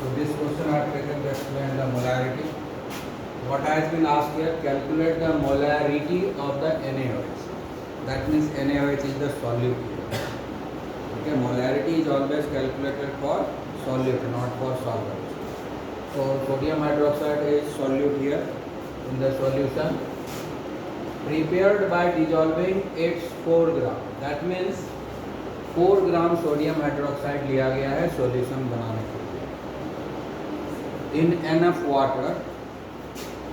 So this question I have taken to explain the molarity. What has been asked here, calculate the molarity of the NaOH. That means NaOH is the solute here. Okay, molarity is always calculated for solute, not for solvent. So sodium hydroxide is solute here in the solution, prepared by dissolving its 4 gram. That means 4 gram sodium hydroxide लिया गया है solution बनाने के लिए in enough water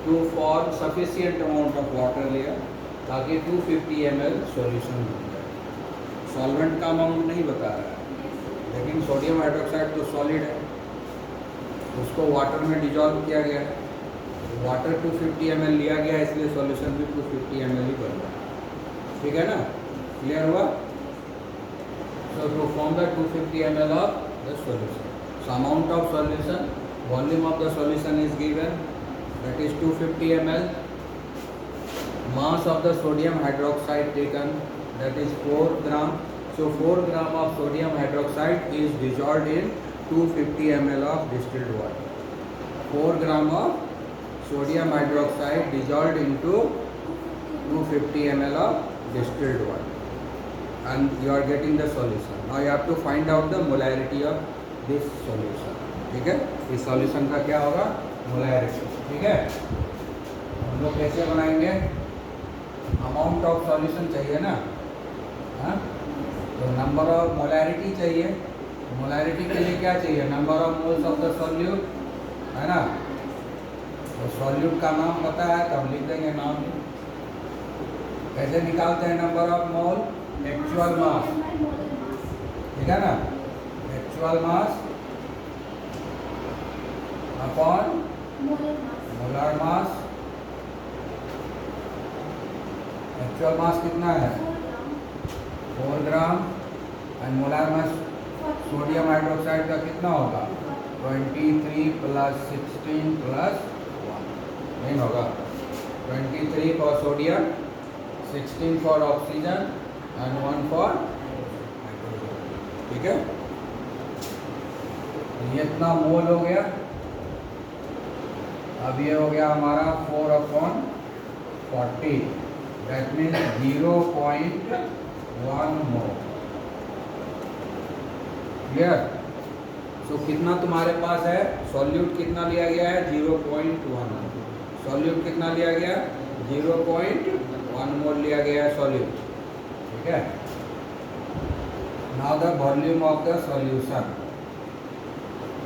to for sufficient amount of water लिया ताकि 250 ml solution बन जाए। सॉल्वेंट का अमाउंट नहीं बता रहा है, लेकिन सोडियम हाइड्रोक्साइड तो सॉलिड है, उसको वाटर में डिजॉल्व किया गया है। वाटर 250 ml लिया गया, इसलिए सॉल्यूशन भी 250 ml ही बन रहा है। ठीक है ना, क्लियर हुआ? So to form the 250 ml of the solution. So amount of solution, volume of the solution is given, that is 250 ml. Mass of the sodium hydroxide taken, that is 4 gram. So 4 gram of sodium hydroxide is dissolved in 250 ml of distilled water. 4 gram of sodium hydroxide dissolved into 250 ml of distilled water. And you are getting the solution. Now you have to find out the molarity of this solution. ठीक है, इस solution का क्या होगा? molarity. ठीक है, हम लोग कैसे बनाएंगे? amount of solution चाहिए ना, हाँ? तो number of molarity चाहिए। molarity के लिए क्या चाहिए? number of moles of the solute, है ना? तो solute का नाम पता है तो हम लिख देंगे नाम। कैसे निकालते हैं number of mole? Actual mass, ठीक है ना, actual mass upon molar mass. Actual mass कितना है? 4 gram. And molar mass sodium hydroxide का कितना होगा? 23 प्लस 16 प्लस 1 नहीं होगा, 23 for sodium, 16 for oxygen and 1 for hydrogen. ठीक है, ये इतना मोल हो गया। अब ये हो गया हमारा 4/40, दैट मीन्स 0.1 मोल। क्लियर? सो कितना तुम्हारे पास है? सॉल्यूट कितना लिया गया है? 0.1। सॉल्यूट कितना लिया गया? 0.1 मोल लिया गया है सॉल्यूट। ठीक है, now the volume of the solution,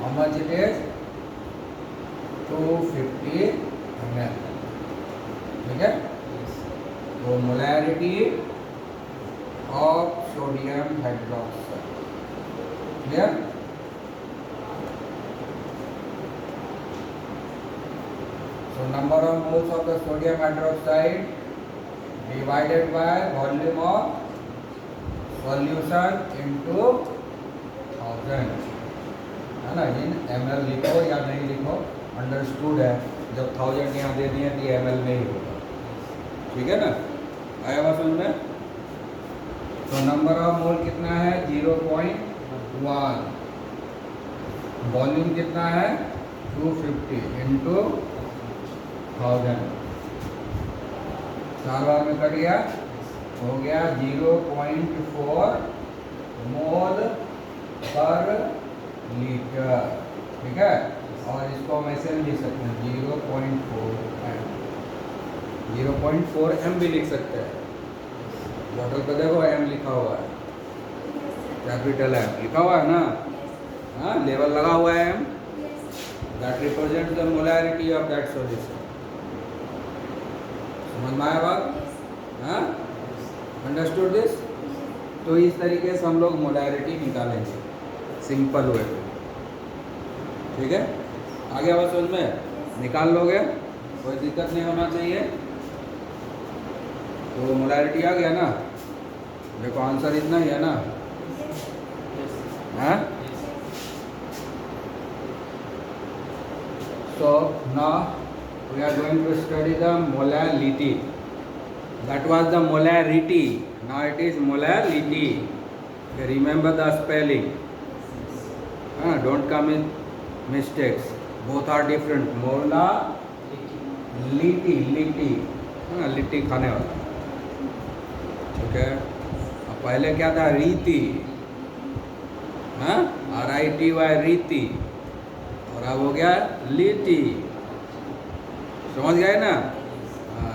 how much it is? 250 ml। ठीक है, तो molarity of sodium hydroxide. Clear? So number of moles of the sodium hydroxide divided by volume of solution into 1000, है ना? इन ml लिखो या नहीं लिखो, understood है। जब 1000 यहाँ दे दिए तो ml में ही होगा। ठीक है ना, आया बात समझ में? तो नंबर ऑफ मोल कितना है? 0.1। वॉल्यूम कितना है? 250 इंटू 1000, 4 बार में कट गया, हो गया 0.4 मोल पर लीटर। ठीक है, और इसको हम ऐसे भी लिख सकते हैं 0.4 m, 0.4 m भी लिख सकते हैं। बॉटल पे देखो m लिखा हुआ है, कैपिटल M लिखा हुआ है ना, हाँ, लेवल लगा हुआ है m, that represent the molarity of that solution. समझ में आया बात? हाँ, अंडरस्टूड दिस? तो इस तरीके से हम लोग मोलैरिटी निकालेंगे सिंपल वे में। ठीक है, आगे आवाज समझ में? निकाल लोगे, कोई दिक्कत नहीं होना चाहिए। तो मोलैरिटी आ गया ना, देखो आंसर इतना ही है ना, हाँ? So now we are going to study the molality. That was the molarity. Now it is molality. Okay, remember the spelling. Don't come in mistakes. Both are different. मोला लिट्टी लिट्टी लिट्टी खाने वाला, ठीक है। अब पहले क्या था, रीति, हाँ, RITY रीति, और अब हो गया लिट्टी। समझ गए ना?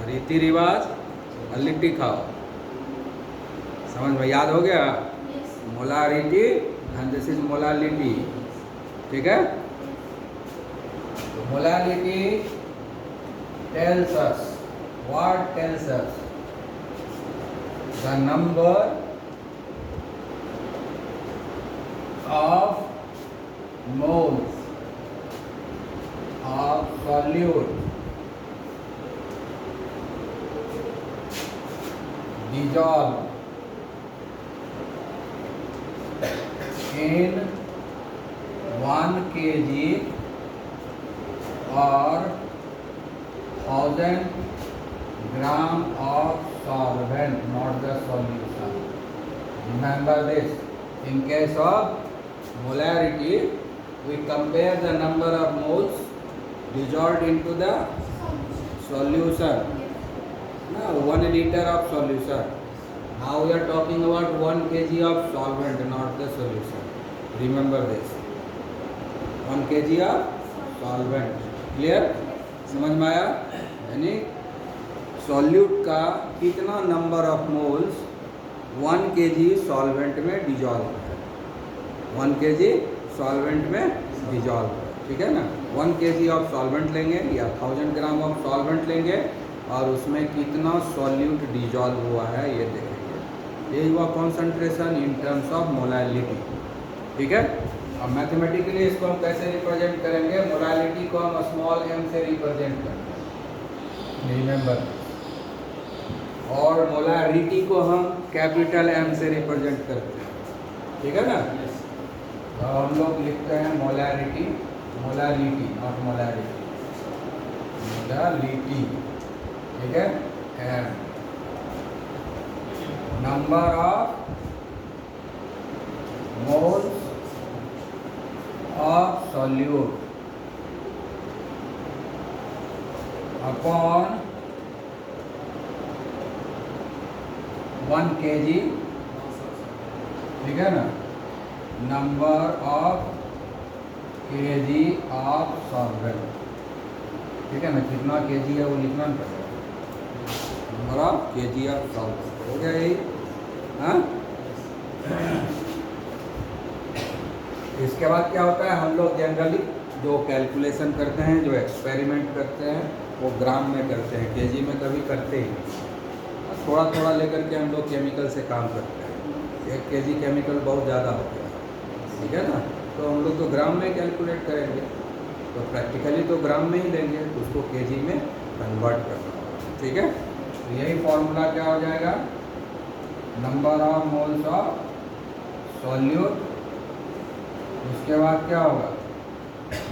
रीति रिवाज और लिट्टी खाओ, समझ में याद हो गया? Molarity and this is molality, ठीक है। Molality tells us, what tells us? The number of moles of solute dissolved in 1 kg or 1000 gram of solvent, not the solution. Remember this. In case of molarity, we compare the number of moles dissolved into the solution. Now 1 liter of solution. Now we are talking about 1 kg of solvent, not the solution. Remember this. 1 kg of solvent. Clear? समझ में आया? यानी solute का कितना number of moles 1 kg solvent में dissolve है, 1 kg solvent में dissolve है, ठीक है ना। 1 kg ऑफ सॉल्वेंट लेंगे या 1000 ग्राम ऑफ सॉल्वेंट लेंगे और उसमें कितना सॉल्यूट डिजॉल्व हुआ है ये देखेंगे। ये हुआ concentration in terms of molality, ठीक है। अब मैथमेटिकली इसको हम कैसे रिप्रेजेंट करेंगे? मोलालिटी को हम स्मॉल m से रिप्रेजेंट करते हैं, रिमेंबर। और मोलारिटी को हम कैपिटल M से रिप्रेजेंट करते हैं, ठीक है ना। तो हम लोग लिखते हैं molarity, molality not molarity, molality, ठीक है। M number of moles of solute upon 1 kg, ठीक है ना, number of kg of solvent, ठीक है ना। कितना kg है वो लिखना पड़ेगा, number of kg of solvent. हो गया यही, हाँ। इसके बाद क्या होता है, हम लोग जनरली जो कैलकुलेशन करते हैं, जो एक्सपेरिमेंट करते हैं, वो ग्राम में करते हैं, केजी में कभी करते ही नहीं। थोड़ा थोड़ा लेकर के हम लोग केमिकल से काम करते हैं। 1 kg केमिकल बहुत ज़्यादा होता है, ठीक है ना। तो हम लोग तो ग्राम में कैलकुलेट करेंगे, तो प्रैक्टिकली तो ग्राम में ही लेंगे, तो उसको केजी में कन्वर्ट करना होगा, ठीक है। तो यही फॉर्मूला क्या हो जाएगा, number of moles of solute, उसके बाद क्या होगा,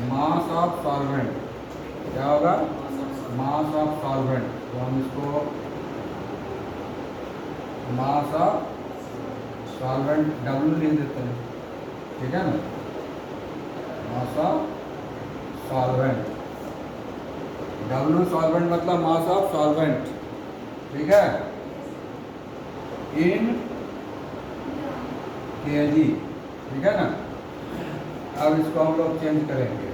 मास ऑफ सॉल्वेंट, क्या होगा, मास ऑफ सॉल्वेंट। तो हम इसको मास ऑफ सॉल्वेंट W लिख देते हैं, ठीक है ना, मास ऑफ सॉल्वेंट। W सॉल्वेंट मतलब मास ऑफ सॉल्वेंट, ठीक है, इन kg, ठीक है ना। अब इसको हम लोग चेंज करेंगे,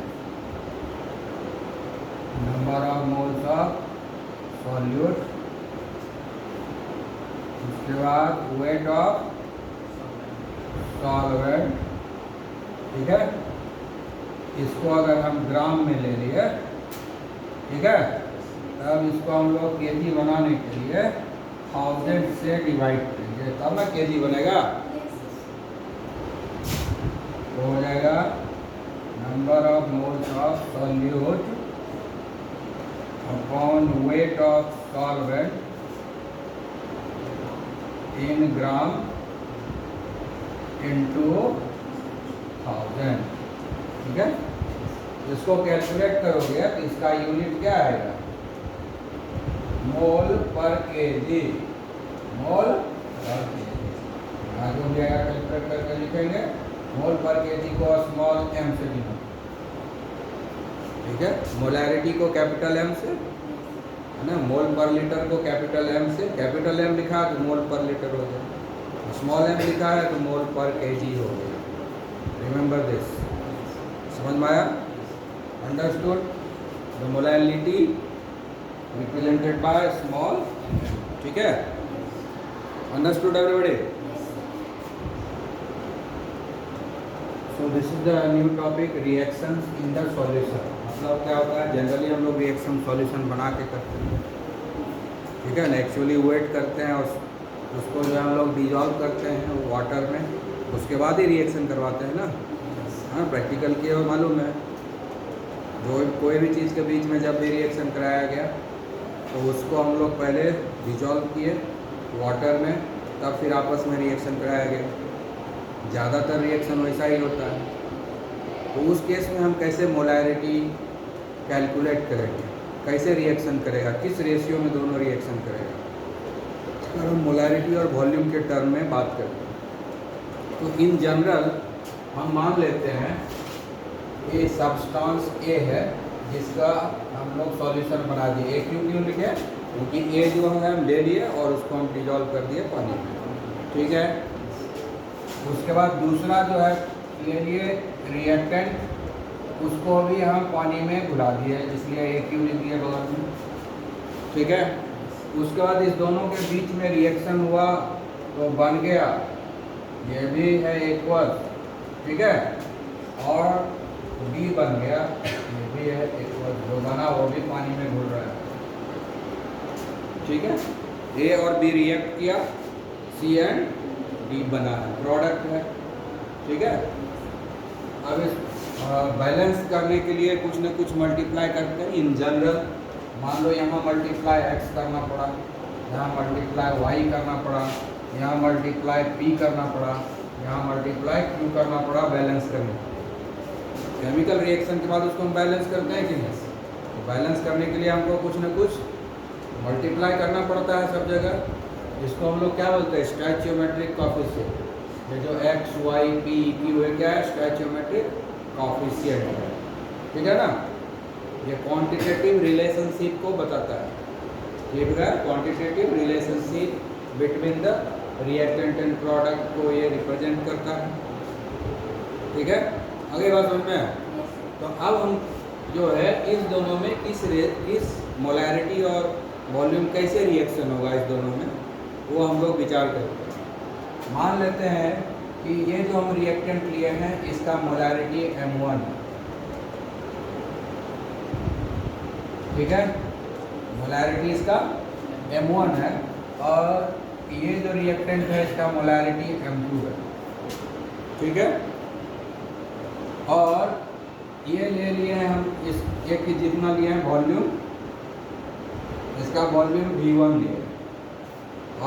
number of moles of solute, उसके बाद वेट ऑफ सॉल्वेंट, ठीक है। इसको अगर हम ग्राम में ले लिए, ठीक है, तब इसको हम लोग केजी बनाने के लिए 1000 से डिवाइड करेंगे, तब ना केजी बनेगा। तो हो जाएगा number of moles of solute upon weight of solvent in gram into 1000, ठीक है। इसको कैलकुलेट करोगे तो इसका यूनिट क्या आएगा, मोल पर केजी, मोल पर केजी। आगे हो जाएगा, कैलकुलेट करके लिखेंगे, मोल पर केजी को स्मॉल m से डिनोट, ठीक है, मोलैरिटी को कैपिटल एम से, है ना, मोल पर लीटर को कैपिटल एम से, कैपिटल एम लिखा है तो मोल पर लीटर हो गया, स्मॉल एम लिखा है तो मोल पर केजी हो गया। रिमेंबर दिस, समझ में आया? Understood? The molarity represented by small, ठीक है? Understood everybody? So this is the new topic, reactions in the solution. मतलब क्या होता है, जनरली हम लोग रिएक्शन सॉल्यूशन बना के करते हैं, ठीक है ना, एक्चुअली वेट करते हैं और उसको जो हम लोग डिजॉल्व करते हैं वाटर में, उसके बाद ही रिएक्शन करवाते हैं ना। हाँ, प्रैक्टिकल किए हुए मालूम है, जो कोई भी चीज़ के बीच में जब भी रिएक्शन कराया गया तो उसको हम लोग पहले डिजॉल्व किए वाटर में, तब फिर आपस में रिएक्शन कराया गया। ज़्यादातर रिएक्शन वैसा ही होता है। तो उस केस में हम कैसे मोलैरिटी कैलकुलेट करेंगे, कैसे रिएक्शन करेगा, किस रेशियो में दोनों रिएक्शन करेगा, अगर हम मोलैरिटी और वॉल्यूम के टर्म में बात करते हैं। तो इन जनरल हम मान लेते हैं ये सब्सटेंस ए है जिसका हम लोग सॉल्यूशन बना दिए। ए क्यों लिखे? क्योंकि ए जो है हम ले लिए और उसको हम डिजॉल्व कर दिए पानी में, ठीक है। उसके बाद दूसरा जो है ले लिए रिएक्टेंट, उसको भी हम पानी में घुला दिए, इसलिए ए क्यू लिख दिए बगल में, ठीक है। उसके बाद इस दोनों के बीच में रिएक्शन हुआ तो बन गया, ये भी है एक्वस, ठीक है, और बी बन गया, ये भी है एक्वस, जो बना वो भी पानी में घुल रहा है, ठीक है। ए और बी रिएक्ट किया, सी एंड डी बना है, प्रोडक्ट है, ठीक है। अब इस बैलेंस करने के लिए कुछ न कुछ मल्टीप्लाई करते हैं इन जनरल। मान लो यहाँ मल्टीप्लाई एक्स करना पड़ा, यहाँ मल्टीप्लाई वाई करना पड़ा, यहाँ मल्टीप्लाई पी करना पड़ा, यहाँ मल्टीप्लाई क्यू करना पड़ा बैलेंस करने। केमिकल रिएक्शन के बाद उसको हम बैलेंस करते हैं कि नहीं? तो बैलेंस करने के लिए हमको कुछ न कुछ मल्टीप्लाई करना पड़ता है सब जगह, जिसको हम लोग क्या बोलते हैं, स्टैचियोमेट्रिक कोएफिशिएंट। ये जो एक्स वाई पी क्यू है क्या है, स्टैचियोमेट्रिक कोएफिशिएंट है, ठीक है ना। ये क्वांटिटेटिव रिलेशनशिप को बताता है, ये भी quantitative relationship between the reactant and product को ये रिप्रेजेंट करता है, ठीक है। आगे बात समझ में? तो अब हम जो है इस दोनों में किस मोलैरिटी और वॉल्यूम कैसे रिएक्शन होगा इस दोनों में, वो हम लोग विचार करते हैं। मान लेते हैं कि ये जो हम रिएक्टेंट लिए हैं इसका मोलैरिटी M1, ठीक है, मोलैरिटी इसका M1 है, और ये जो रिएक्टेंट है इसका मोलैरिटी M2 है, ठीक है। और ये ले लिए हैं हम इस एक की जितना लिए हैं वॉल्यूम, इसका वॉल्यूम V1 लिए,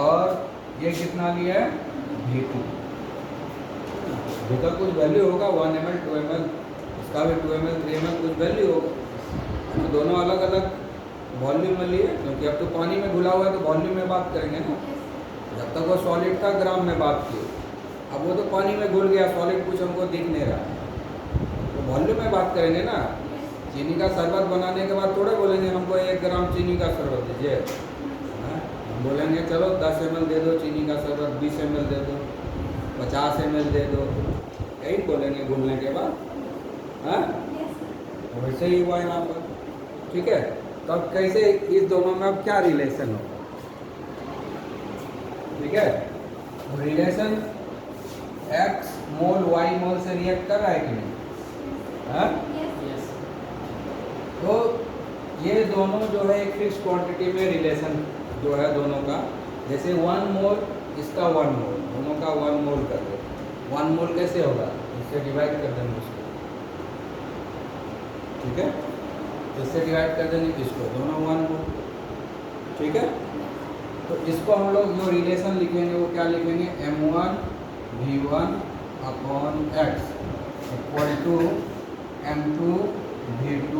और ये कितना लिया है V2। इसका कुछ वैल्यू होगा 1 ml 2 ml, इसका भी 2 ml 3 ml कुछ वैल्यू होगा, तो दोनों अलग अलग वॉल्यूम में लिए, क्योंकि अब तो पानी में घुला हुआ है तो वॉल्यूम में बात करेंगे ना। जब तक वो सॉलिड था ग्राम में बात की, अब वो तो पानी में घुल गया, सॉलिड कुछ हमको दिख नहीं रहा, तो वॉल्यूम में बात करेंगे ना। चीनी का शरबत बनाने के बाद थोड़े बोलेंगे हमको 1 ग्राम चीनी का शरबत दीजिए, हम बोलेंगे चलो 10 ml दे दो चीनी का शरबत, 20 ml दे दो, 50 ml दे दो, यही बोलेंगे घुलने के बाद, हाँ। वैसे ही हुआ यहाँ पर, ठीक है। तब कैसे इस दोनों में अब क्या रिलेशन होगा, ठीक है। रिलेशन x मोल y मोल से रिएक्ट कर रहा है कि नहीं, हाँ? तो ये दोनों जो है एक फिक्स क्वांटिटी में रिलेशन जो है दोनों का, जैसे 1 मोल इसका 1 मोल, दोनों का 1 मोल कर दो। 1 मोल कैसे होगा, इससे डिवाइड कर देंगे उसको, ठीक है, इससे डिवाइड कर देंगे इसको, दोनों 1 मोल, ठीक है। तो इसको हम लोग जो रिलेशन लिखेंगे वो क्या लिखेंगे, M1 V1 upon x equal to M2 V2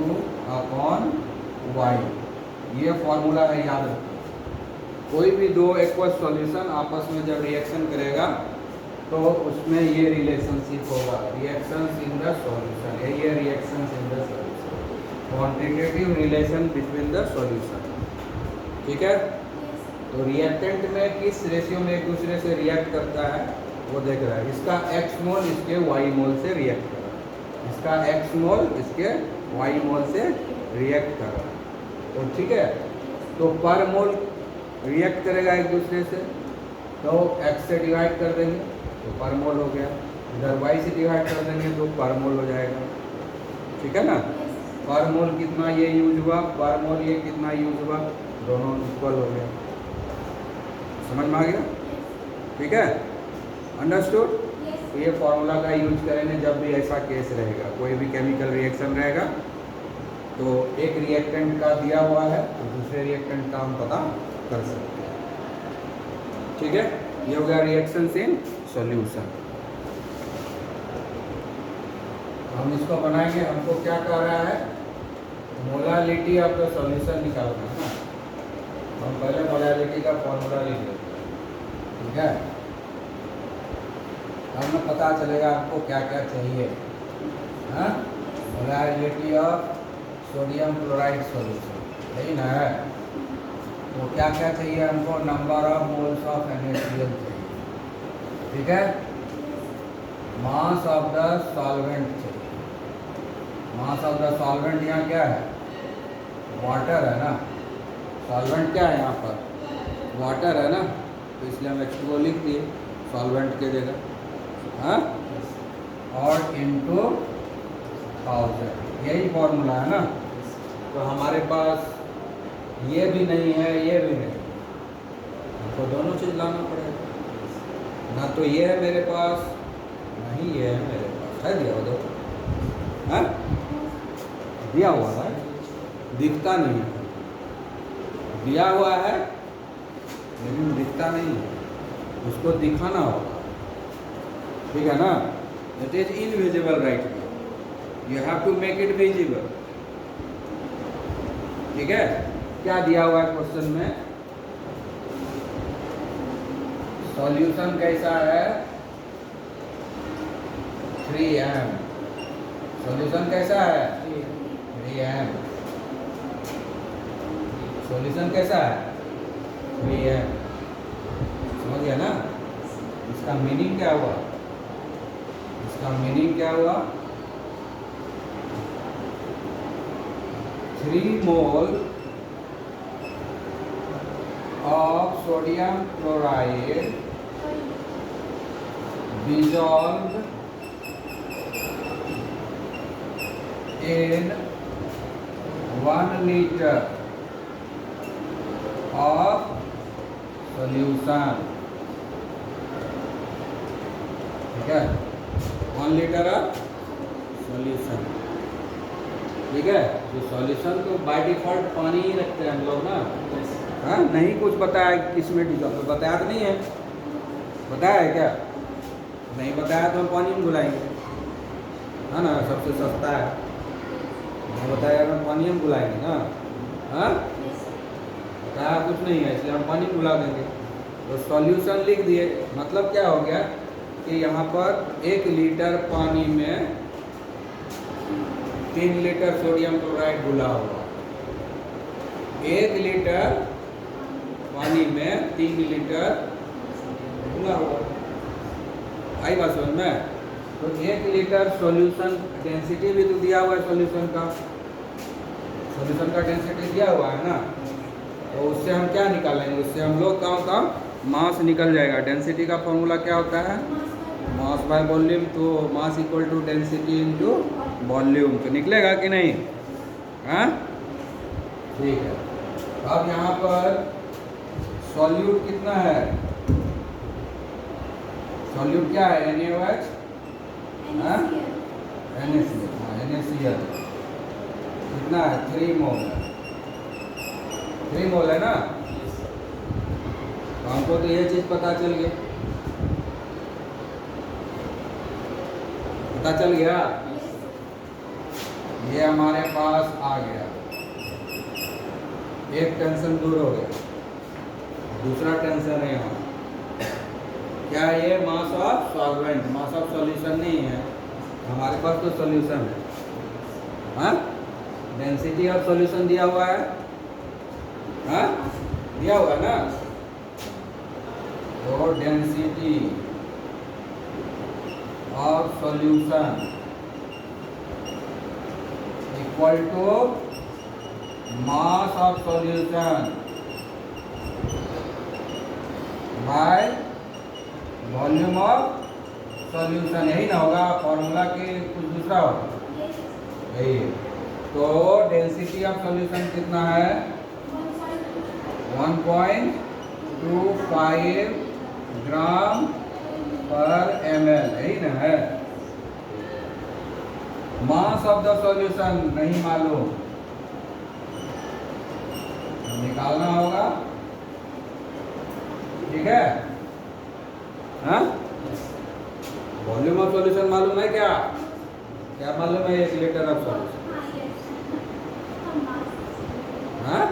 upon y। ये फॉर्मूला है, याद रखो। कोई भी दो एक्वस सॉल्यूशन आपस में जब रिएक्शन करेगा तो उसमें ये रिलेशनशिप होगा, रिएक्शंस इन द सॉल्यूशन, ये reactions in the solution. Quantitative relation between the solution. ठीक है, तो रिएक्टेंट में किस रेशियो में एक दूसरे से रिएक्ट करता है वो देख रहा है। इसका x मोल इसके y मोल से रिएक्ट कर रहा है, इसका x मोल इसके y मोल से रिएक्ट कर रहा है। तो ठीक है, तो पर मोल रिएक्ट करेगा एक दूसरे से, तो x से डिवाइड कर देंगे तो पर मोल हो गया, इधर y से डिवाइड कर देंगे तो पर मोल हो जाएगा। ठीक है ना, पर मोल कितना ये यूज हुआ, पर मोल ये कितना यूज हुआ, दोनों इक्वल हो गया। समझ में आ गया? ठीक है, अंडरस्टूड। तो ये फॉर्मूला का यूज करेंगे जब भी ऐसा केस रहेगा, कोई भी केमिकल रिएक्शन रहेगा तो एक रिएक्टेंट का दिया हुआ है तो दूसरे रिएक्टेंट का हम पता कर सकते हैं। ठीक है, ये हो गया रिएक्शंस इन सॉल्यूशन। हम इसको बनाएंगे, हमको क्या कह रहा है, मोलालिटी ऑफ द सॉल्यूशन निकालना है ना। हम पहले मोलालिटी का फॉर्मूला लिख लेते हैं। ठीक है, हमें पता चलेगा आपको क्या क्या चाहिए। हाँ, molality of sodium chloride solution, यही ना है। तो क्या क्या चाहिए हमको, number of moles of NaCl चाहिए। ठीक है, मास ऑफ द सॉल्वेंट चाहिए। मास ऑफ द सॉल्वेंट यहाँ क्या है, वाटर है ना। सॉल्वेंट क्या है यहाँ पर, वाटर है ना, तो इसलिए हम H2O लिख दिए सॉल्वेंट के जगह। हाँ, और इनटू 1000, यही फॉर्मूला है ना। तो हमारे पास ये भी नहीं है, ये भी नहीं, हमको दोनों चीज़ लाना पड़ेगा ना। तो ये है मेरे पास, नहीं ये है मेरे पास, है दिया हुआ, देखो। हाँ, दिया हुआ है, दिखता नहीं है, दिया हुआ है लेकिन दिखता नहीं है, उसको दिखाना होगा। ठीक है ना, it is invisible right now, you have to make it visible. ठीक है, क्या दिया हुआ है क्वेश्चन में, सॉल्यूशन कैसा है, 3m। सॉल्यूशन कैसा है, 3m। सॉल्यूशन कैसा है, 3m। समझ गया ना, इसका मीनिंग क्या हुआ, इसका मीनिंग क्या हुआ, 3 मोल of sodium chloride dissolved in 1 liter of solution। ठीक है, 1 लीटर ऑफ सॉल्यूशन। ठीक है, तो सॉल्यूशन तो बाय डिफॉल्ट पानी ही रखते हैं हम लोग ना। हाँ, नहीं कुछ बताया किसमें डिजॉल्व, बताया तो नहीं है, बताया है क्या, नहीं बताया तो हम पानी में बुलाएंगे, है ना, सबसे सस्ता है। नहीं बताया हम पानी में बुलाएंगे ना। हाँ, बताया कुछ नहीं है इसलिए हम पानी में बुला देंगे। तो सॉल्यूशन लिख दिए, मतलब क्या हो गया कि यहाँ पर 1 लीटर पानी में 3 लीटर सोडियम क्लोराइड घुला हुआ। 1 लीटर पानी में 3 लीटर घुला हुआ, आई बात समझ में। तो 1 लीटर सॉल्यूशन डेंसिटी भी तो दिया हुआ है, सॉल्यूशन का डेंसिटी दिया हुआ है ना। तो उससे हम क्या निकालेंगे, उससे हम लोग का मास निकल जाएगा। डेंसिटी का फॉर्मूला क्या होता है, मास बाय वॉल्यूम। तो mass equal to density into volume, तो निकलेगा कि नहीं। हाँ, ठीक है। अब यहाँ पर सॉल्यूट कितना है, सॉल्यूट क्या है, NaOH, NaCl कितना है, 3 मोल है, 3 मोल है ना। तो हमको तो ये चीज़ पता चल गया, पता चल गया, ये हमारे पास आ गया, एक टेंशन दूर हो गया। दूसरा टेंशन है यहाँ, क्या ये मास of solvent, mass of solution नहीं है हमारे पास, तो सॉल्यूशन है। हाँ, डेंसिटी ऑफ सॉल्यूशन दिया हुआ है, हाँ दिया हुआ ना। तो density of solution equal to mass of solution by volume of solution. यही ना होगा फॉर्मूला के कुछ दूसरा होगा, यही है। तो डेंसिटी ऑफ सॉल्यूशन कितना है 1.25 ग्राम पर ml, यही ना है। मास ऑफ द सॉल्यूशन नहीं मालूम, निकालना होगा, ठीक है। हाँ वॉल्यूम ऑफ सॉल्यूशन मालूम है क्या? क्या मालूम है 1 लीटर ऑफ सॉल्यूशन? हाँ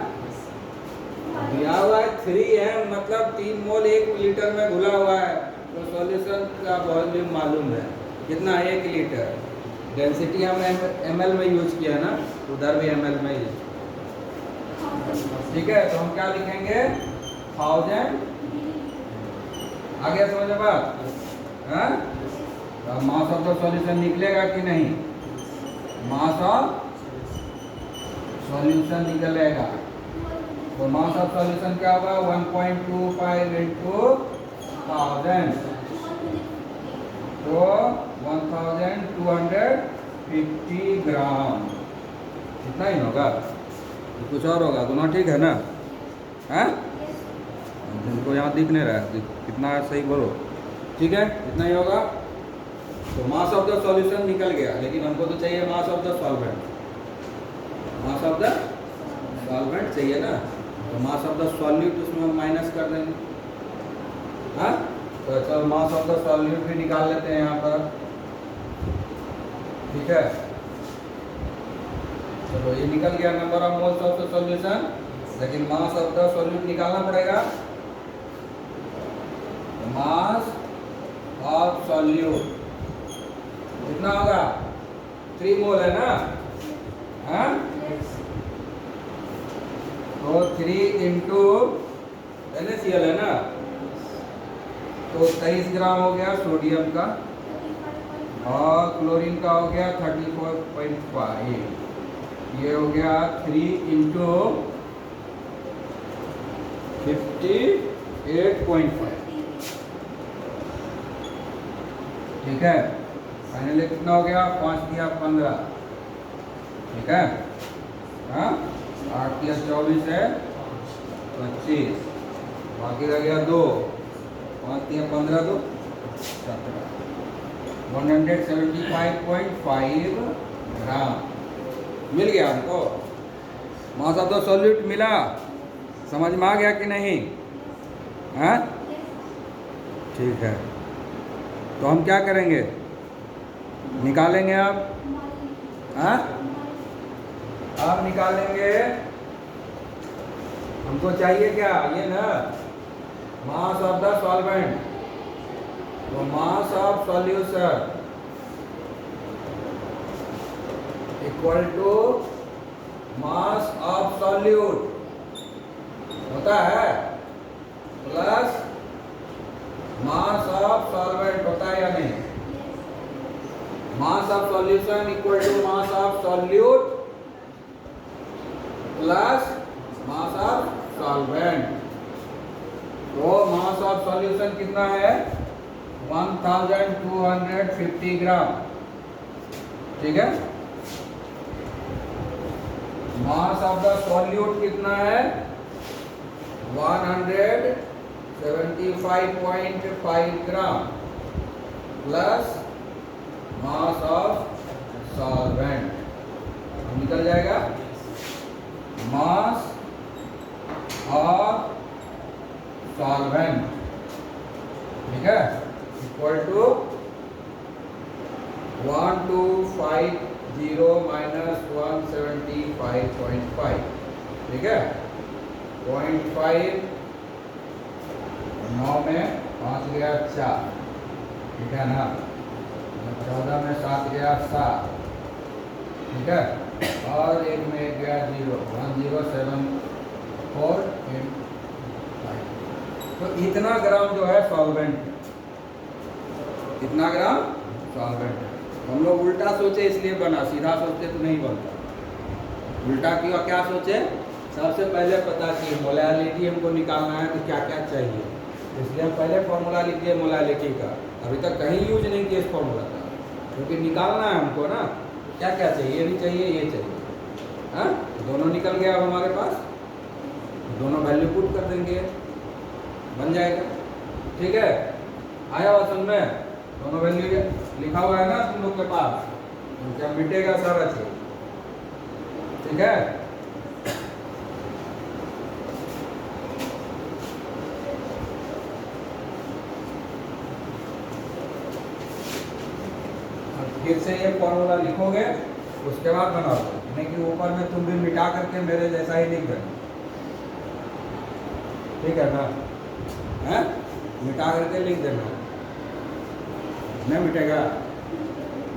दिया हुआ है 3 है, मतलब 3 मोल 1 लीटर में घुला हुआ है। तो सॉल्यूशन का वॉल्यूम मालूम है कितना, 1 लीटर। डेंसिटी हमने ml में यूज किया ना, उधर भी ml में ही, ठीक है। तो हम क्या लिखेंगे 1000, आ गया समझ में बात? हाँ मास ऑफ द सॉल्यूशन निकलेगा कि नहीं? मास ऑफ सॉल्यूशन निकलेगा। तो मास ऑफ सॉल्यूशन क्या होगा 1.25 into 1000, तो 1250 ग्राम, इतना ही होगा। तो कुछ और होगा, दोनों ठीक है ना? हाँ जिनको यहाँ दिख नहीं रहा है कितना सही बोलो, ठीक है इतना ही होगा। तो मास ऑफ द सॉल्यूशन निकल गया, लेकिन हमको तो चाहिए mass of the solvent. Mass of the solvent चाहिए ना, तो मास ऑफ द सॉल्यूट उसमें हम माइनस कर देंगे। हाँ तो चलो मास ऑफ द सॉल्यूट भी निकाल लेते हैं यहाँ पर, ठीक है। चलो ये निकल गया number of moles of the solution, लेकिन मास ऑफ द सॉल्यूट निकालना पड़ेगा। मास ऑफ सॉल्यूट कितना होगा 3 मोल है ना, हाँ तो 3 इंटू NaCl है ना, तो 23 ग्राम हो गया सोडियम का, और क्लोरीन का हो गया 34.5। ये हो गया 3 इंटू 58.5, ठीक है। फाइनली कितना हो गया 5 दिया 15, ठीक है। हाँ 8 दिया 24 है 25, बाकी रह गया 2, 5 दिया 15 तो 17, 175.5 ग्राम मिल गया हमको। मास ऑफ द सॉल्यूट मिला, समझ में आ गया कि नहीं? हाँ ठीक है। तो हम क्या करेंगे, निकालेंगे आप, हाँ आप निकालेंगे। हमको चाहिए क्या ये ना मास ऑफ द सॉल्वेंट, तो mass of solution equal to mass of solute होता है प्लस मास ऑफ सॉल्वेंट होता है या नहीं? Mass of solution equal to mass of solute plus mass of solvent. तो मास ऑफ सॉल्यूशन कितना है 1250 ग्राम, ठीक है। मास ऑफ द सॉल्यूट कितना है 175.5 gram plus mass of solvent, निकल जाएगा मास ऑफ सॉल्वेंट, ठीक है, इक्वल टू 1250 माइनस 175.5, ठीक है। 0.5 9 में 5 गया 4, ठीक है ना, 14 में 7 गया 7, ठीक है। और एक में गया 0, 1074.5। तो इतना ग्राम जो है सॉल्वेंट है, इतना ग्राम सॉल्वेंट है। हम लोग उल्टा सोचे इसलिए बना, सीधा सोचते तो नहीं बनता। उल्टा किया, क्या सोचे, सबसे पहले पता कि मोलैलिटी हमको निकालना है तो क्या क्या चाहिए, इसलिए हम पहले फॉर्मूला लिख दिए मोलैलिटी का। अभी तक कहीं यूज नहीं किया इस फॉर्मूला का, क्योंकि निकालना है हमको ना, क्या क्या चाहिए, ये नहीं चाहिए, ये चाहिए। हाँ, दोनों निकल गया अब हमारे पास, दोनों वैल्यू पुट कर देंगे, बन जाएगा। ठीक है, आया हुआ समझ में? दोनों वैल्यू लिखा हुआ है ना तुम लोग के पास, क्या मिटेगा सारा चीज। ठीक है, फिर से ये फॉर्मूला लिखोगे, उसके बाद बनाओगे, नहीं कि ऊपर में तुम भी मिटा करके मेरे जैसा ही लिख देना। ठीक है ना? है, मिटा करके लिख देना, नहीं मिटेगा,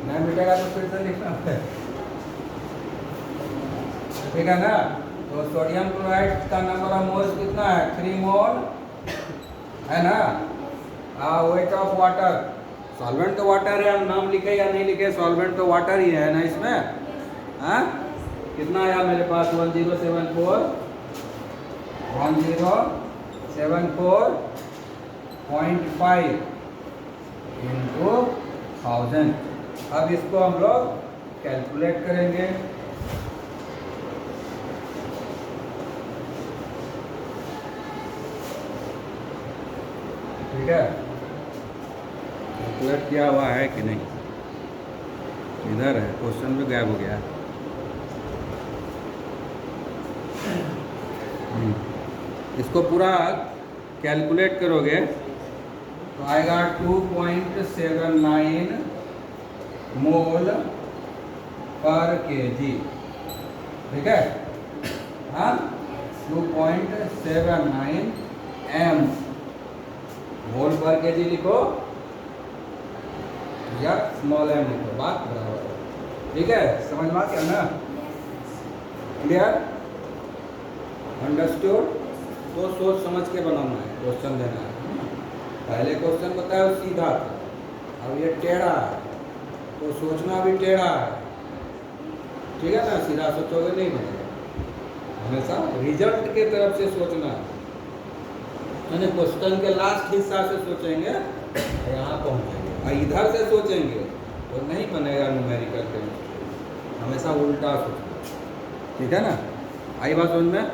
नहीं मिटेगा तो फिर से लिखना है। ठीक है ना? तो सोडियम क्लोराइड का नंबर ऑफ मोल्स कितना है, 3 मोल है ना। वेट ऑफ वाटर, सॉल्वेंट तो वाटर है, हम नाम लिखे या नहीं लिखे, सॉल्वेंट तो वाटर ही है ना इसमें। हाँ, कितना आया मेरे पास, 1074.5 इंटू 1000। अब इसको हम लोग कैलकुलेट करेंगे। ठीक है, कैलकुलेट किया हुआ है कि नहीं, इधर है, क्वेश्चन भी गायब हो गया। इसको पूरा कैलकुलेट करोगे तो आएगा 2.79 मोल पर केजी। ठीक है, हाँ, 2.79 एम मोल पर केजी लिखो या स्मॉल एम लिखो, बात बराबर है। ठीक है, समझ में आ गया ना? Clear, understood? तो सोच समझ के बनाना है, क्वेश्चन देना है। पहले क्वेश्चन बताया सीधा था, अब ये टेढ़ा है, तो सोचना भी टेढ़ा है। ठीक है ना? सीधा सोचोगे नहीं बनेगा, हमेशा रिजल्ट के तरफ से सोचना है। यानी क्वेश्चन के लास्ट हिस्सा से सोचेंगे, यहाँ पहुँचेंगे, और इधर से सोचेंगे तो नहीं बनेगा न्यूमेरिकल केमिस्ट्री, हमेशा उल्टा सोचना। ठीक है ना? आई बात समझ में?